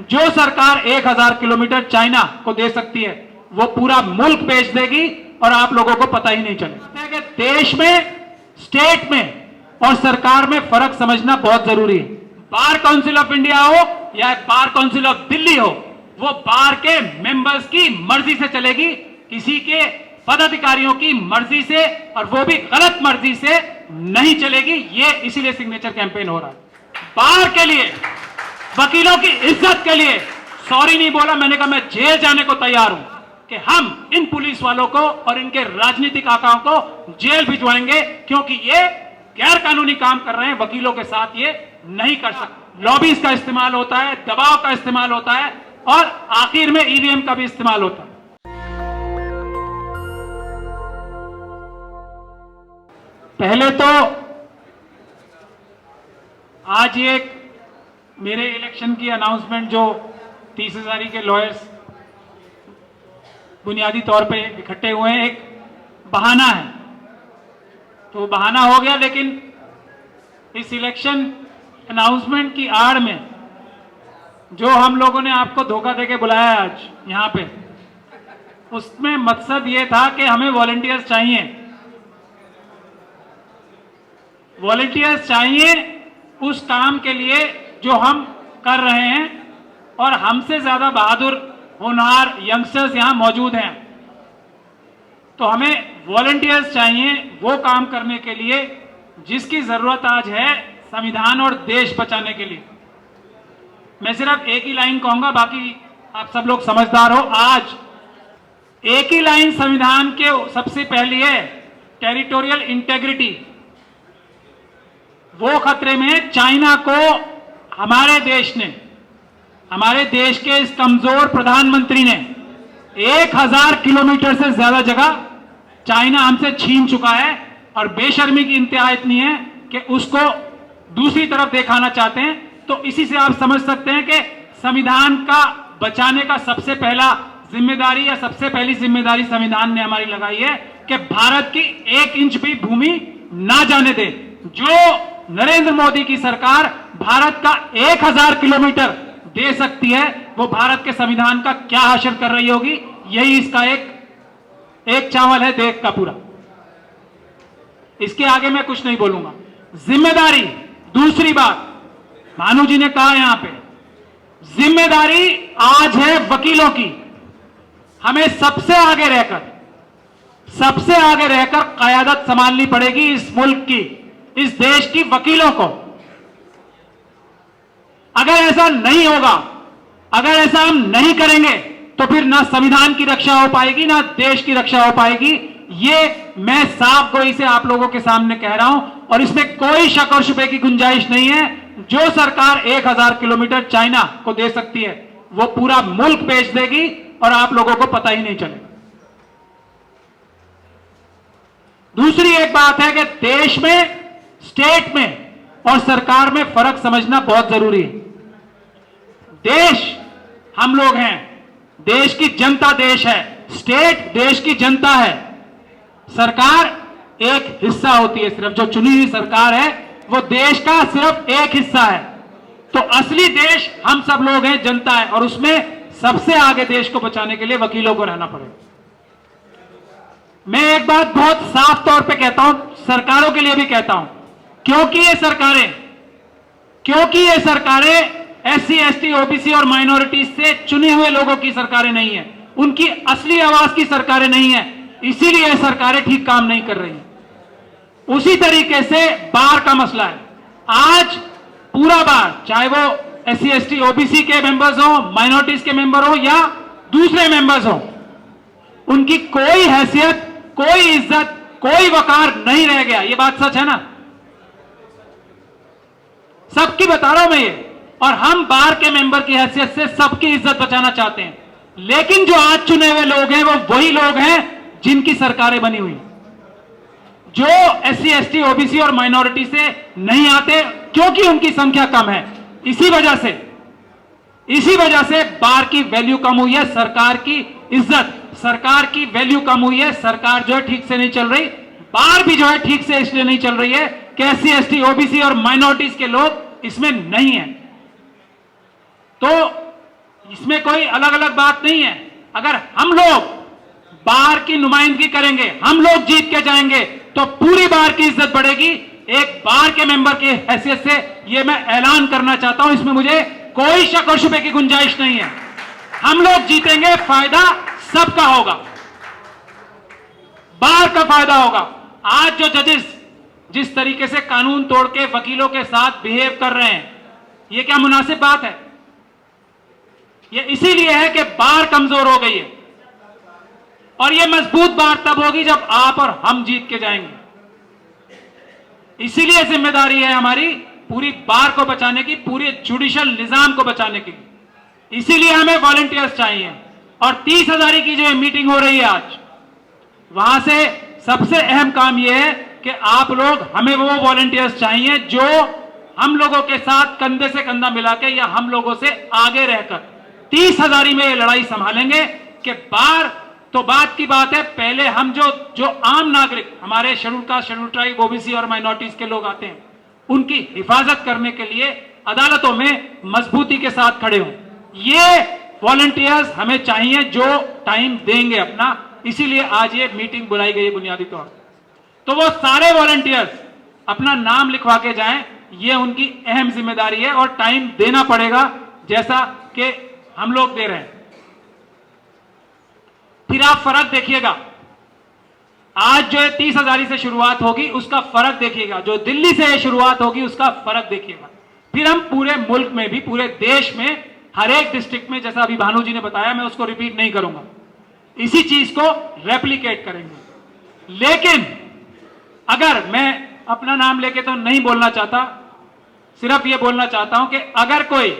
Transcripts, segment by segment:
जो सरकार 1000 kilometre China को दे सकती है वो पूरा मुल्क बेच देगी और आप लोगों को पता ही नहीं चलेगा कि देश में, स्टेट में और सरकार में फर्क समझना बहुत जरूरी है। बार काउंसिल ऑफ इंडिया हो या बार काउंसिल ऑफ दिल्ली हो, वो बार के मेंबर्स की मर्जी से चलेगी, किसी के पदाधिकारियों की मर्जी से, और वो भी गलत मर्जी से नहीं चलेगी। ये इसीलिए सिग्नेचर कैंपेन हो रहा है। बार के लिए, वकीलों की इज्जत के लिए सॉरी नहीं बोला, मैंने कहा मैं जेल जाने को तैयार हूं कि हम इन पुलिस वालों को और इनके राजनीतिक आकाओं को जेल भिजवाएंगे, क्योंकि ये गैर कानूनी काम कर रहे हैं। वकीलों के साथ ये नहीं कर सकते। लॉबीज का इस्तेमाल होता है, दबाव का इस्तेमाल होता है और आखिर में ईवीएम का भी इस्तेमाल होता है। पहले तो आज ये मेरे इलेक्शन की अनाउंसमेंट जो 30,000 के लॉयर्स बुनियादी तौर पे इकट्ठे हुए हैं, एक बहाना है। तो बहाना हो गया, लेकिन इस इलेक्शन अनाउंसमेंट की आड़ में जो हम लोगों ने आपको धोखा देके बुलाया है आज यहां पे, उसमें मकसद ये था कि हमें वॉलंटियर्स चाहिए। वॉलंटियर्स चाहिए उस काम के लिए जो हम कर रहे हैं, और हमसे ज्यादा बहादुर होनहार यंगस्टर्स यहां मौजूद हैं। तो हमें वॉलंटियर्स चाहिए वो काम करने के लिए जिसकी जरूरत आज है संविधान और देश बचाने के लिए। मैं सिर्फ एक ही लाइन कहूंगा, बाकी आप सब लोग समझदार हो। आज एक ही लाइन संविधान के सबसे पहली है, टेरिटोरियल इंटेग्रिटी। वो खतरे में चाइना को हमारे देश ने, हमारे देश के इस कमजोर प्रधानमंत्री ने 1000 किलोमीटर से ज्यादा जगह चाइना हमसे छीन चुका है, और बेशर्मी की इंतहा इतनी है कि उसको दूसरी तरफ दिखाना चाहते हैं। तो इसी से आप समझ सकते हैं कि संविधान का बचाने का सबसे पहला जिम्मेदारी या सबसे पहली जिम्मेदारी संविधान ने हमारी लगाई है कि भारत की 1 इंच भी भूमि ना जाने दे। जो नरेंद्र मोदी की सरकार भारत का 1000 किलोमीटर दे सकती है, वो भारत के संविधान का क्या हासिल कर रही होगी। यही इसका एक चावल है देश का पूरा। इसके आगे मैं कुछ नहीं बोलूंगा। जिम्मेदारी, दूसरी बात भानु जी ने कहा यहां पे, जिम्मेदारी आज है वकीलों की। हमें सबसे आगे रहकर क़यादत संभालनी पड़ेगी इस मुल्क की, इस देश की वकीलों को। अगर ऐसा नहीं होगा, अगर ऐसा हम नहीं करेंगे, तो फिर ना संविधान की रक्षा हो पाएगी, ना देश की रक्षा हो पाएगी। ये मैं साफ गोई से आप लोगों के सामने कह रहा हूं, और इसमें कोई शक और शुबे की गुंजाइश नहीं है। जो सरकार 1000 किलोमीटर चाइना को दे सकती है वो पूरा मुल्क बेच देगी और आप लोगों को पता ही नहीं चलेगा। दूसरी एक बात है कि देश में, स्टेट में और सरकार में फर्क समझना बहुत जरूरी है। देश हम लोग हैं, देश की जनता देश है, स्टेट देश की जनता है, सरकार एक हिस्सा होती है। सिर्फ जो चुनी हुई सरकार है वो देश का सिर्फ एक हिस्सा है। तो असली देश हम सब लोग हैं, जनता है, और उसमें सबसे आगे देश को बचाने के लिए वकीलों को रहना पड़ेगा। मैं एक बात बहुत साफ तौर पे कहता हूं, सरकारों के लिए भी कहता हूं, क्योंकि ये सरकारें SC, ST, OBC और माइनॉरिटीज से चुने हुए लोगों की सरकारें नहीं है, उनकी असली आवाज की सरकारें नहीं है, इसीलिए सरकारें ठीक काम नहीं कर रही हैं। उसी तरीके से बार का मसला है। आज पूरा बार, चाहे वो SC, ST, OBC के मेंबर्स हो, माइनॉरिटीज के मेंबर हो या दूसरे मेंबर्स हो, उनकी कोई हैसियत, कोई इज्जत, कोई वकार नहीं रह गया। ये बात सच है ना? सबकी बता रहा हूं मैं ये। और हम बार के मेंबर की हैसियत से सबकी इज्जत बचाना चाहते हैं, लेकिन जो आज चुने हुए लोग हैं वो वही लोग हैं जिनकी सरकारें बनी हुई, जो SC, ST, OBC और माइनॉरिटी से नहीं आते, क्योंकि उनकी संख्या कम है। इसी वजह से बार की वैल्यू कम हुई है, सरकार की इज्जत, सरकार की वैल्यू कम हुई है। सरकार जो है ठीक से नहीं चल रही, बार भी जो है ठीक से इसलिए नहीं चल रही है कि SC, ST, OBC और माइनॉरिटीज के लोग इसमें नहीं है। तो इसमें कोई अलग अलग बात नहीं है। अगर हम लोग बार की नुमाइंदगी करेंगे, हम लोग जीत के जाएंगे, तो पूरी बार की इज्जत बढ़ेगी। एक बार के मेंबर की हैसियत से यह मैं ऐलान करना चाहता हूं, इसमें मुझे कोई शक और शुबे की गुंजाइश नहीं है। हम लोग जीतेंगे, फायदा सबका होगा, बार का फायदा होगा। आज जो जजेस जिस तरीके से कानून तोड़ के वकीलों के साथ बिहेव कर रहे हैं, यह क्या मुनासिब बात है? यह इसीलिए है कि बार कमजोर हो गई है, और यह मजबूत बार तब होगी जब आप और हम जीत के जाएंगे। इसीलिए जिम्मेदारी है हमारी पूरी बार को बचाने की, पूरे जुडिशियल निजाम को बचाने की। इसीलिए हमें वॉलंटियर्स चाहिए। और 30,000 की जो मीटिंग हो रही है आज, वहां से सबसे अहम काम यह है कि आप लोग, हमें वो वॉलंटियर्स चाहिए जो हम लोगों के साथ कंधे से कंधा मिला के या हम लोगों से आगे रहकर 30,000 में ये लड़ाई संभालेंगे। कि बार तो बात की बात है, पहले हम जो आम नागरिक, हमारे schedule caste, schedule tribe, OBC और माइनॉरिटीज के लोग आते हैं, उनकी हिफाजत करने के लिए अदालतों में मजबूती के साथ खड़े हों। ये वॉलंटियर्स हमें चाहिए जो टाइम देंगे अपना। इसीलिए आज ये मीटिंग बुलाई गई है बुनियादी तौर पर। तो वो सारे वॉलंटियर्स अपना नाम लिखवा के जाएं, ये उनकी अहम जिम्मेदारी है, और टाइम देना पड़ेगा जैसा कि हम लोग दे रहे हैं। फिर आप फर्क देखिएगा, आज जो 30,000 से शुरुआत होगी उसका फर्क देखिएगा, जो दिल्ली से शुरुआत होगी उसका फर्क देखिएगा। फिर हम पूरे मुल्क में भी, पूरे देश में, हर एक डिस्ट्रिक्ट में, जैसा अभी भानु जी ने बताया, मैं उसको रिपीट नहीं करूंगा, इसी चीज को रेप्लिकेट करेंगे। लेकिन अगर, मैं अपना नाम लेके तो नहीं बोलना चाहता, सिर्फ यह बोलना चाहता हूं कि अगर कोई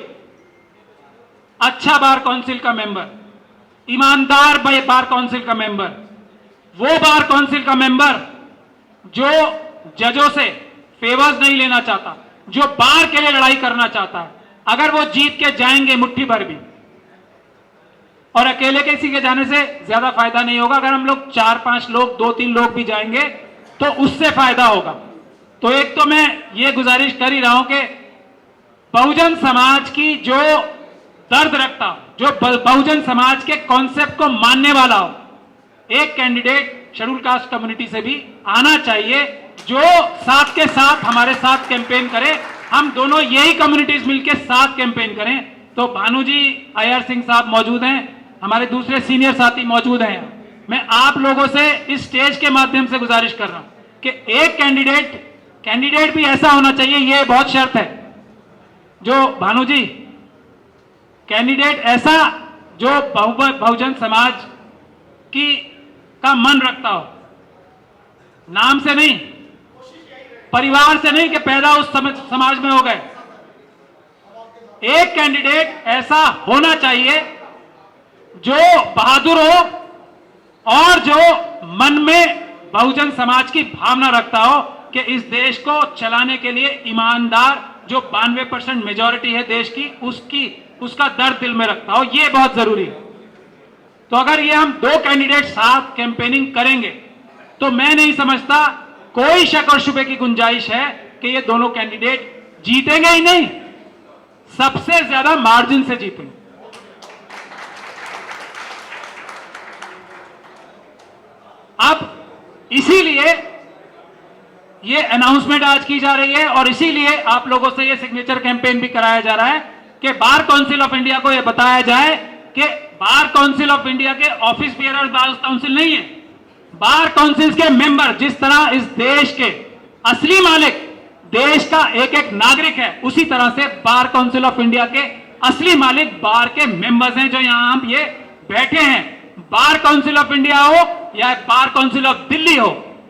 अच्छा बार काउंसिल का मेंबर, ईमानदार बार काउंसिल का मेंबर, वो बार काउंसिल का मेंबर जो जजों से फेवर्स नहीं लेना चाहता, जो बार के लिए लड़ाई करना चाहता है, अगर वो जीत के जाएंगे मुट्ठी भर भी, और अकेले किसी के जाने से ज्यादा फायदा नहीं होगा, अगर हम लोग 4-5 लोग, 2-3 लोग भी जाएंगे तो उससे फायदा होगा। तो एक तो मैं ये गुजारिश कर ही रहा हूं कि बहुजन समाज की जो दर्द रखता हो, जो बहुजन समाज के कॉन्सेप्ट को मानने वाला हो, एक कैंडिडेट शेड्यूल कास्ट कम्युनिटी से भी आना चाहिए, जो साथ के साथ हमारे साथ कैंपेन करे। हम दोनों यही कम्युनिटीज मिलकर साथ कैंपेन करें। तो भानु जी, IR सिंह साहब मौजूद हैं, हमारे दूसरे सीनियर साथी मौजूद हैं। मैं आप लोगों से इस स्टेज के माध्यम से गुजारिश कर रहा हूं कि एक कैंडिडेट भी ऐसा होना चाहिए, यह बहुत शर्त है, जो भानु जी, कैंडिडेट ऐसा जो बहुजन समाज का मन रखता हो, नाम से नहीं, परिवार से नहीं कि पैदा उस समाज में हो गए। एक कैंडिडेट ऐसा होना चाहिए जो बहादुर हो और जो मन में बहुजन समाज की भावना रखता हो कि इस देश को चलाने के लिए ईमानदार, जो 92% मेजॉरिटी है देश की, उसका दर्द दिल में रखता हो। यह बहुत जरूरी है। तो अगर ये हम 2 कैंडिडेट साथ कैंपेनिंग करेंगे तो मैं नहीं समझता कोई शक और शुबे की गुंजाइश है कि ये दोनों कैंडिडेट जीतेंगे ही नहीं, सबसे ज्यादा मार्जिन से जीतेंगे। अब इसीलिए ये अनाउंसमेंट आज की जा रही है, और इसीलिए आप लोगों से ये सिग्नेचर कैंपेन भी कराया जा रहा है कि बार काउंसिल ऑफ इंडिया को यह बताया जाए कि बार काउंसिल ऑफ इंडिया के ऑफिस बियरर्स बार काउंसिल नहीं है। बार काउंसिल के मेंबर, जिस तरह इस देश के असली मालिक देश का एक एक नागरिक है, उसी तरह से बार काउंसिल ऑफ इंडिया के असली मालिक बार के मेंबर्स हैं, जो यहां हम ये बैठे हैं। बार काउंसिल ऑफ इंडिया हो या बार काउंसिल ऑफ दिल्ली हो,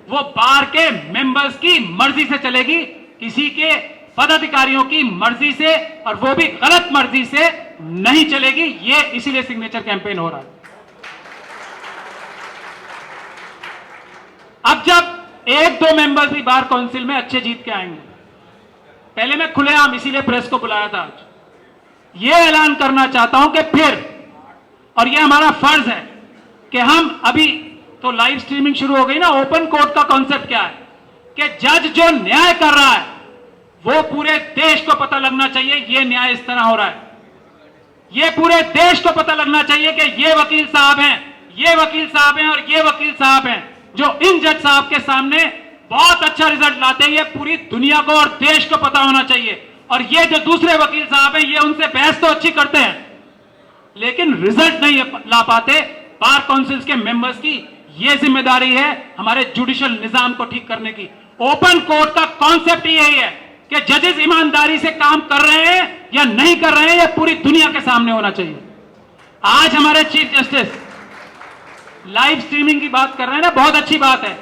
वो बार के मेंबर्स की मर्जी से चलेगी, किसी के पदाधिकारियों की मर्जी से, और वो भी गलत मर्जी से नहीं चलेगी। ये इसीलिए सिग्नेचर कैंपेन हो रहा है। अब जब 1-2 मेंबर्स भी बार काउंसिल में अच्छे जीत के आएंगे, पहले मैं खुलेआम इसीलिए प्रेस को बुलाया था आज, ये ऐलान करना चाहता हूं कि फिर, और ये हमारा फर्ज है कि हम अभी तो लाइव स्ट्रीमिंग शुरू हो गई ना, ओपन कोर्ट का कॉन्सेप्ट क्या है कि जज जो न्याय कर रहा है वो पूरे देश को पता लगना चाहिए ये न्याय इस तरह हो रहा है। ये पूरे देश को पता लगना चाहिए कि ये वकील साहब हैं, ये वकील साहब हैं और ये वकील साहब हैं जो इन जज साहब के सामने बहुत अच्छा रिजल्ट लाते हैं। ये पूरी दुनिया को और देश को पता होना चाहिए। और ये जो दूसरे वकील साहब हैं, ये उनसे बहस तो अच्छी करते हैं लेकिन रिजल्ट नहीं ला पाते। बार काउंसिल्स के मेंबर्स की ये जिम्मेदारी है हमारे जुडिशियल निजाम को ठीक करने की। ओपन कोर्ट का कॉन्सेप्ट यही है कि जजेस ईमानदारी से काम कर रहे हैं या नहीं कर रहे हैं, यह पूरी दुनिया के सामने होना चाहिए। आज हमारे चीफ जस्टिस लाइव स्ट्रीमिंग की बात कर रहे हैं ना, बहुत अच्छी बात है।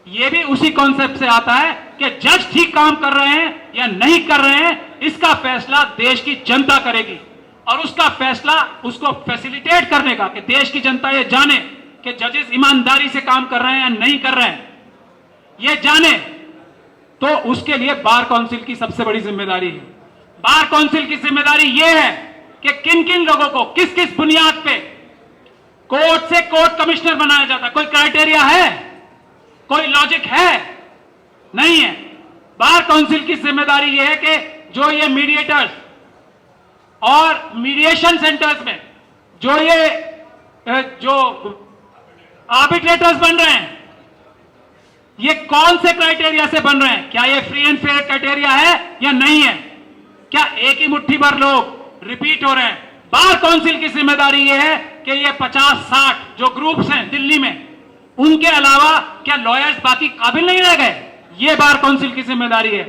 यह भी उसी कॉन्सेप्ट से आता है कि जज ठीक काम कर रहे हैं या नहीं कर रहे हैं, इसका फैसला देश की जनता करेगी। और उसका फैसला उसको फैसिलिटेट करने का कि देश की जनता ये जाने कि जजेस ईमानदारी से काम कर रहे हैं या नहीं कर रहे हैं, ये जाने, तो उसके लिए बार काउंसिल की सबसे बड़ी जिम्मेदारी है। बार काउंसिल की जिम्मेदारी यह है कि किन किन लोगों को किस किस बुनियाद पे कोर्ट से कोर्ट कमिश्नर बनाया जाता है। कोई क्राइटेरिया है, कोई लॉजिक है? नहीं है। बार काउंसिल की जिम्मेदारी यह है कि जो ये मीडिएटर्स और मीडिएशन सेंटर्स में जो आर्बिट्रेटर्स बन रहे हैं, ये कौन से क्राइटेरिया से बन रहे हैं? क्या ये फ्री एंड फेयर क्राइटेरिया है या नहीं है? क्या एक ही मुट्ठी भर लोग रिपीट हो रहे हैं? बार काउंसिल की जिम्मेदारी यह है कि ये 50-60 जो ग्रुप्स हैं दिल्ली में, उनके अलावा क्या लॉयर्स बाकी काबिल नहीं रह गए? ये बार काउंसिल की जिम्मेदारी है।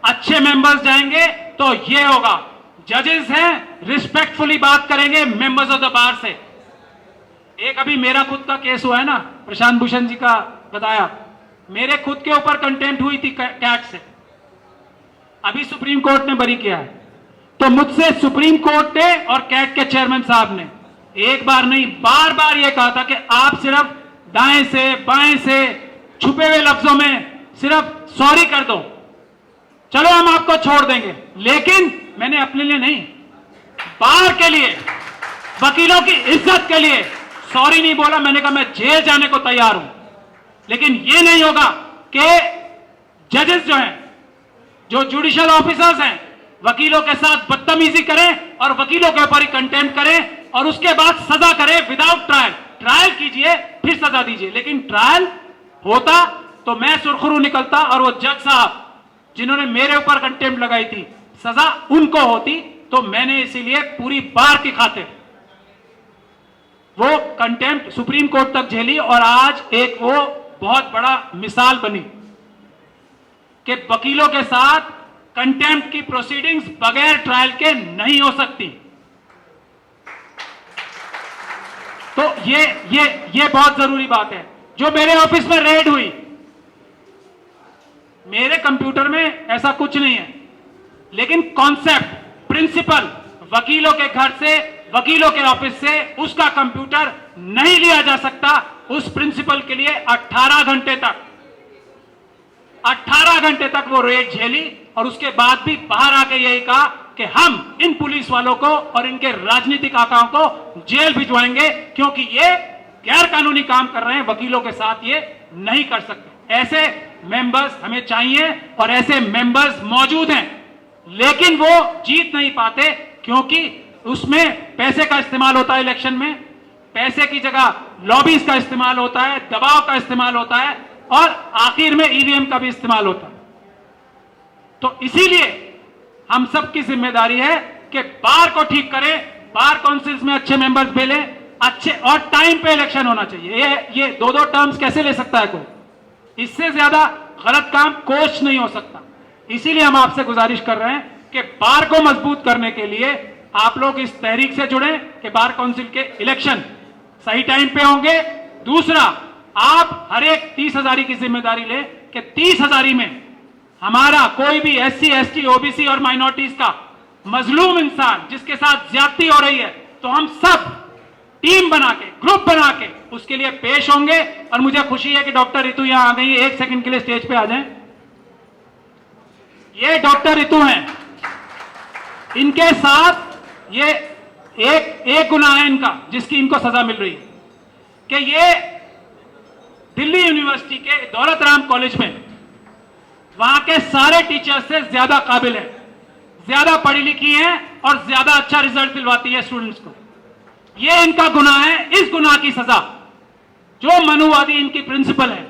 अच्छे मेंबर्स जाएंगे तो ये होगा। जजेस हैं, रिस्पेक्टफुली बात करेंगे मेंबर्स ऑफ द बार से। एक अभी मेरा खुद का केस हुआ है ना, प्रशांत भूषण जी का बताया, मेरे खुद के ऊपर कंटेम्प्ट हुई थी कैट से, अभी सुप्रीम कोर्ट ने बरी किया है। तो मुझसे सुप्रीम कोर्ट ने और कैट के चेयरमैन साहब ने एक बार नहीं बार बार यह कहा था कि आप सिर्फ दाएं से बाएं से छुपे हुए लफ्जों में सिर्फ सॉरी कर दो, चलो हम आपको छोड़ देंगे। लेकिन मैंने अपने लिए नहीं, बार के लिए, वकीलों की इज्जत के लिए सॉरी नहीं बोला। मैंने कहा मैं जेल जाने को तैयार हूं, लेकिन यह नहीं होगा कि जजेस जो हैं, जो जुडिशियल ऑफिसर्स हैं, वकीलों के साथ बदतमीजी करें और वकीलों के ऊपर ही कंटेम्प्ट करें और उसके बाद सजा करें विदाउट ट्रायल। ट्रायल कीजिए फिर सजा दीजिए, लेकिन ट्रायल होता तो मैं सुरखरू निकलता और वो जज साहब जिन्होंने मेरे ऊपर कंटेम्प्ट लगाई थी, सजा उनको होती। तो मैंने इसीलिए पूरी बार की खातिर वो कंटेम्प्ट सुप्रीम कोर्ट तक झेली और आज एक वो बहुत बड़ा मिसाल बनी कि वकीलों के साथ कंटेम्प्ट की प्रोसीडिंग्स बगैर ट्रायल के नहीं हो सकती। तो ये बहुत जरूरी बात है। जो मेरे ऑफिस में रेड हुई, मेरे कंप्यूटर में ऐसा कुछ नहीं है, लेकिन कॉन्सेप्ट, प्रिंसिपल, वकीलों के घर से, वकीलों के ऑफिस से उसका कंप्यूटर नहीं लिया जा सकता। उस प्रिंसिपल के लिए 18 घंटे तक वो रेड झेली और उसके बाद भी बाहर आके यही कहा कि हम इन पुलिस वालों को और इनके राजनीतिक आकाओं को जेल भिजवाएंगे क्योंकि ये गैर कानूनी काम कर रहे हैं, वकीलों के साथ ये नहीं कर सकते। ऐसे मेंबर्स हमें चाहिए और ऐसे मेंबर्स मौजूद हैं, लेकिन वो जीत नहीं पाते क्योंकि उसमें पैसे का इस्तेमाल होता है। इलेक्शन में पैसे की जगह लॉबीज का इस्तेमाल होता है, दबाव का इस्तेमाल होता है और आखिर में ईवीएम का भी इस्तेमाल होता है। तो इसीलिए हम सब की जिम्मेदारी है कि बार को ठीक करें, बार काउंसिल्स में अच्छे मेंबर्स भेजें, अच्छे और टाइम पे इलेक्शन होना चाहिए। ये दो टर्म्स कैसे ले सकता है कोई? इससे ज्यादा गलत काम कोच नहीं हो सकता। इसीलिए हम आपसे गुजारिश कर रहे हैं कि बार को मजबूत करने के लिए आप लोग इस तहरीक से जुड़े कि बार काउंसिल के इलेक्शन सही टाइम पे होंगे। दूसरा, आप हर एक 30,000 की जिम्मेदारी ले कि 30,000 में हमारा कोई भी SC, ST, OBC और माइनॉरिटीज का मजलूम इंसान जिसके साथ ज्यादती हो रही है, तो हम सब टीम बना के, ग्रुप बना के उसके लिए पेश होंगे। और मुझे खुशी है कि डॉक्टर रितु यहां आ गई है। 1 सेकंड के लिए स्टेज पे आ जाएं। ये डॉक्टर रितु हैं, इनके साथ ये एक गुनाह है इनका जिसकी इनको सजा मिल रही है कि ये दिल्ली यूनिवर्सिटी के दौलत राम कॉलेज में वहां के सारे टीचर्स से ज्यादा काबिल है, ज्यादा पढ़ी लिखी हैं और ज्यादा अच्छा रिजल्ट दिलवाती है स्टूडेंट्स को। ये इनका गुनाह है। इस गुनाह की सजा जो मनुवादी इनकी प्रिंसिपल है,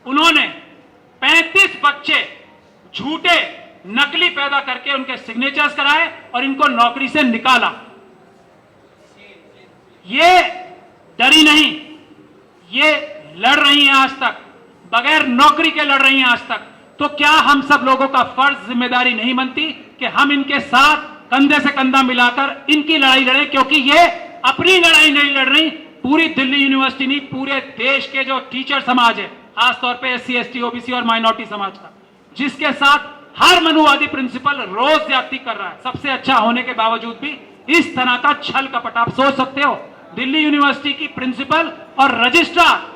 उन्होंने 35 बच्चे झूठे नकली पैदा करके उनके सिग्नेचर्स कराए और इनको नौकरी से निकाला। ये डरी नहीं, ये लड़ रही हैं आज तक, बगैर नौकरी के लड़ रही हैं आज तक। तो क्या हम सब लोगों का फर्ज, जिम्मेदारी नहीं बनती कि हम इनके साथ कंधे से कंधा मिलाकर इनकी लड़ाई लड़ें? क्योंकि ये अपनी लड़ाई नहीं लड़ रही, पूरी दिल्ली यूनिवर्सिटी नहीं, पूरे देश के जो टीचर समाज है, खासतौर पे SC, ST, OBC और माइनॉरिटी समाज का, जिसके साथ हर मनुवादी प्रिंसिपल रोज ज्यादती कर रहा है, सबसे अच्छा होने के बावजूद भी इस तरह का छल कपट। आप सोच सकते हो, दिल्ली यूनिवर्सिटी की प्रिंसिपल और रजिस्ट्रार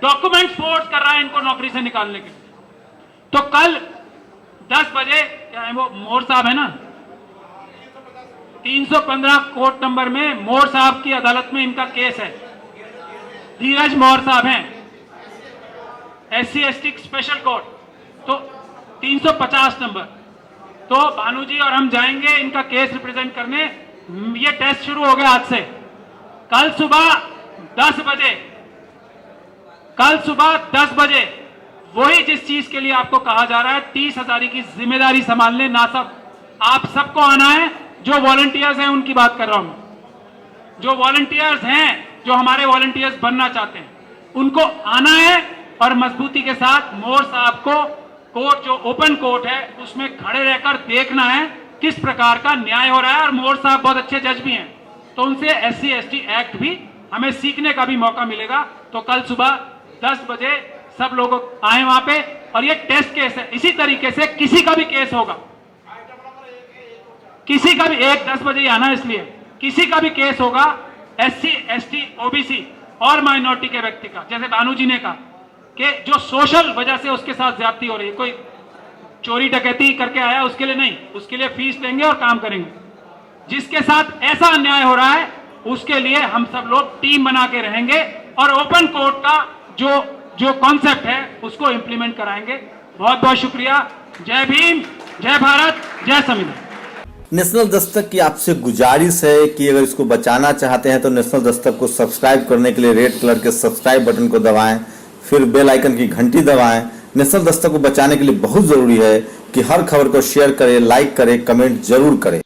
डॉक्यूमेंट फोर्स कर रहा है इनको नौकरी से निकालने के लिए। तो कल 10 बजे, क्या है वो मोर साहब है ना, 315 कोर्ट नंबर में मोर साहब की अदालत में इनका केस है। धीरज मोर साहब हैं, SC, ST स्पेशल कोर्ट, तो 350 नंबर। तो भानु जी और हम जाएंगे इनका केस रिप्रेजेंट करने। ये टेस्ट शुरू हो गया आज से। कल सुबह 10 बजे, कल सुबह 10 बजे वही जिस चीज के लिए आपको कहा जा रहा है 30,000 की जिम्मेदारी संभालने, ना सब आप सबको आना है। जो वॉलंटियर्स हैं उनकी बात कर रहा हूं, जो वॉलंटियर्स हैं, जो हमारे वॉलंटियर्स बनना चाहते हैं, उनको आना है और मजबूती के साथ मोर साहब को कोर्ट, जो ओपन कोर्ट है, उसमें खड़े रहकर देखना है किस प्रकार का न्याय हो रहा है। और मोर साहब बहुत अच्छे जज भी हैं, तो उनसे SC, ST एक्ट भी हमें सीखने का भी मौका मिलेगा। तो कल सुबह 10 बजे सब लोग आए वहां पे। और ये टेस्ट केस है, इसी तरीके से किसी का भी केस होगा, किसी का भी, 10 बजे ही आना, इसलिए किसी का भी केस होगा SC, ST, OBC और माइनॉरिटी के व्यक्ति का, जैसे भानु जी ने कहा कि जो सोशल वजह से उसके साथ ज्यादती हो रही है, कोई चोरी डकैती करके आया, उसके लिए नहीं, उसके लिए फीस लेंगे और काम करेंगे। जिसके साथ ऐसा अन्याय हो रहा है उसके लिए हम सब लोग टीम बना के रहेंगे और ओपन कोर्ट का जो कॉन्सेप्ट है उसको इंप्लीमेंट कराएंगे। बहुत बहुत शुक्रिया। जय भीम, जय भारत, जय संविधान। नेशनल दस्तक की आपसे गुजारिश है कि अगर इसको बचाना चाहते हैं तो नेशनल दस्तक को सब्सक्राइब करने के लिए रेड कलर के सब्सक्राइब बटन को दबाएं, फिर बेल आइकन की घंटी दबाएं। नेशनल दस्तक को बचाने के लिए बहुत जरूरी है कि हर खबर को शेयर करें, लाइक करें, कमेंट जरूर करें।